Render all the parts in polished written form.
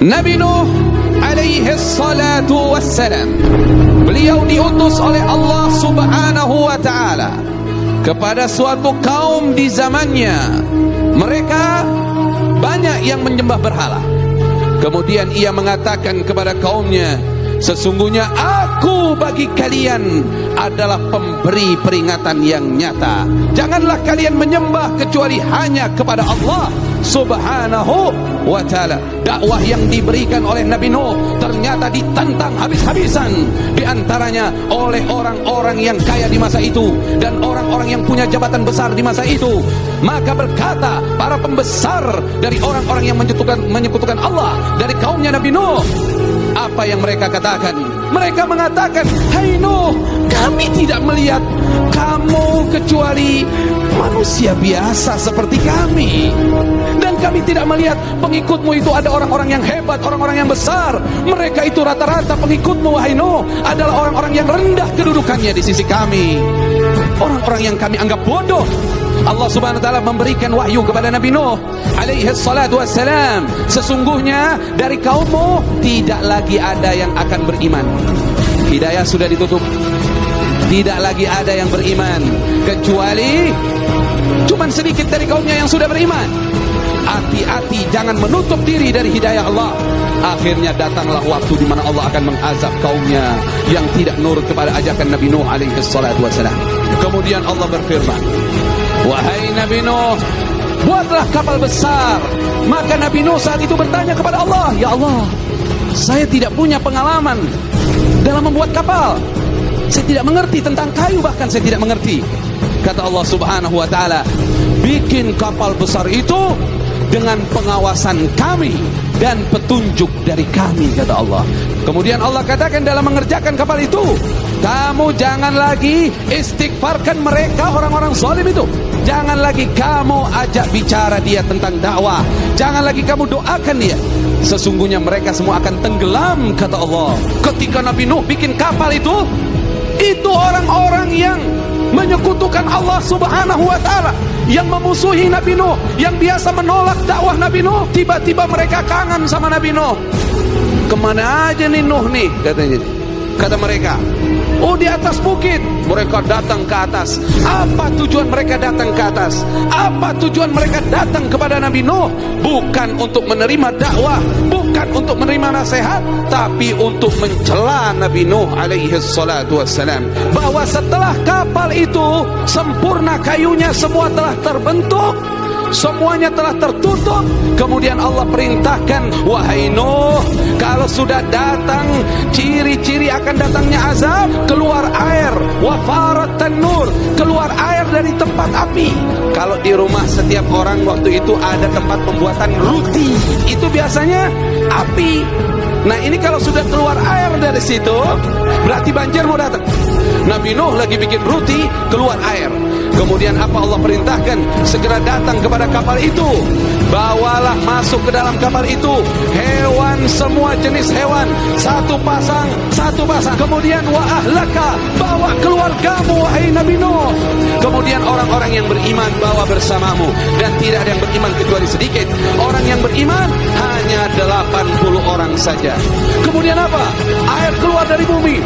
Nabi Nuh alaihi salatu wassalam, beliau diutus oleh Allah subhanahu wa ta'ala kepada suatu kaum di zamannya. Mereka banyak yang menyembah berhala. Kemudian ia mengatakan kepada kaumnya, sesungguhnya aku bagi kalian adalah pemberi peringatan yang nyata. Janganlah kalian menyembah kecuali hanya kepada Allah subhanahu wa ta'ala. Dakwah yang diberikan oleh Nabi Nuh ternyata ditentang habis-habisan, di antaranya oleh orang-orang yang kaya di masa itu dan orang-orang yang punya jabatan besar di masa itu. Maka berkata para pembesar dari orang-orang yang menyekutukan Allah dari kaumnya Nabi Nuh, apa yang mereka katakan? Mereka mengatakan, hai Nuh, kami tidak melihat kamu kecuali manusia biasa seperti kami, dan kami tidak melihat pengikutmu itu ada orang-orang yang hebat, orang-orang yang besar. Mereka itu rata-rata pengikutmu, wahai Nuh, adalah orang-orang yang rendah kedudukannya di sisi kami, orang-orang yang kami anggap bodoh. Allah subhanahu wa ta'ala memberikan wahyu kepada Nabi Nuh alaihi salatu wassalam, sesungguhnya dari kaummu tidak lagi ada yang akan beriman. Hidayah sudah ditutup, tidak lagi ada yang beriman kecuali cuman sedikit dari kaumnya yang sudah beriman. Hati-hati, jangan menutup diri dari hidayah Allah. Akhirnya datanglah waktu di mana Allah akan mengazab kaumnya yang tidak nurut kepada ajakan Nabi Nuh alaihi salatu wassalam. Kemudian Allah berfirman, wahai Nabi Nuh, buatlah kapal besar. Maka Nabi Nuh saat itu bertanya kepada Allah, ya Allah, saya tidak punya pengalaman dalam membuat kapal. Saya tidak mengerti tentang kayu, bahkan saya tidak mengerti. Kata Allah subhanahu wa ta'ala, bikin kapal besar itu dengan pengawasan kami dan petunjuk dari kami, kata Allah. Kemudian Allah katakan dalam mengerjakan kapal itu, kamu jangan lagi istighfarkan mereka, orang-orang zalim itu. Jangan lagi kamu ajak bicara dia tentang dakwah. Jangan lagi kamu doakan dia. Sesungguhnya mereka semua akan tenggelam, kata Allah. Ketika Nabi Nuh bikin kapal itu orang-orang yang menyekutukan Allah subhanahu wa ta'ala, yang memusuhi Nabi Nuh, yang biasa menolak dakwah Nabi Nuh, tiba-tiba mereka kangen sama Nabi Nuh. Kemana aja nih Nuh nih, katanya. Kata mereka, oh di atas bukit. Mereka datang ke atas. Apa tujuan mereka datang ke atas? Apa tujuan mereka datang kepada Nabi Nuh? Bukan untuk menerima dakwah, bukan untuk menerima nasihat, tapi untuk mencela Nabi Nuh alaihi salatu wassalam, bahwa setelah kapal itu sempurna, kayunya semua telah terbentuk, semuanya telah tertutup. Kemudian Allah perintahkan, wahai Nuh, kalau sudah datang ciri-ciri akan datangnya azab, keluar air, wafarat tanur, keluar air dari tempat api. Kalau di rumah setiap orang waktu itu ada tempat pembuatan roti, itu biasanya api. Nah ini kalau sudah keluar air dari situ, berarti banjir mau datang. Nabi Nuh lagi bikin roti, keluar air. Kemudian apa Allah perintahkan? Segera datang kepada kapal itu, bawalah masuk ke dalam kapal itu hewan, semua jenis hewan, satu pasang. Kemudian wa ahlaka, bawa keluargamu wahai Nabi Nuh. Kemudian orang-orang yang beriman bawa bersamamu, dan tidak ada yang beriman kecuali sedikit. Orang yang beriman hanya 80 orang saja. Kemudian apa? Air keluar dari bumi.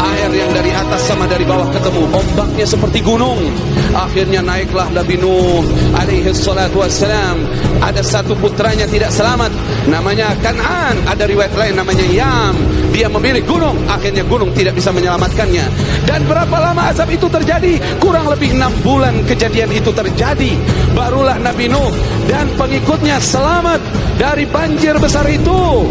Air yang dari atas sama dari bawah ketemu, ombaknya seperti gunung. Akhirnya naiklah Nabi Nuh alaihi salatu wassalam. Ada satu putranya tidak selamat, namanya Kan'an. Ada riwayat lain namanya Yam. Dia memilih gunung, akhirnya gunung tidak bisa menyelamatkannya. Dan berapa lama azab itu terjadi? Kurang lebih 6 bulan kejadian itu terjadi. Barulah Nabi Nuh dan pengikutnya selamat dari banjir besar itu.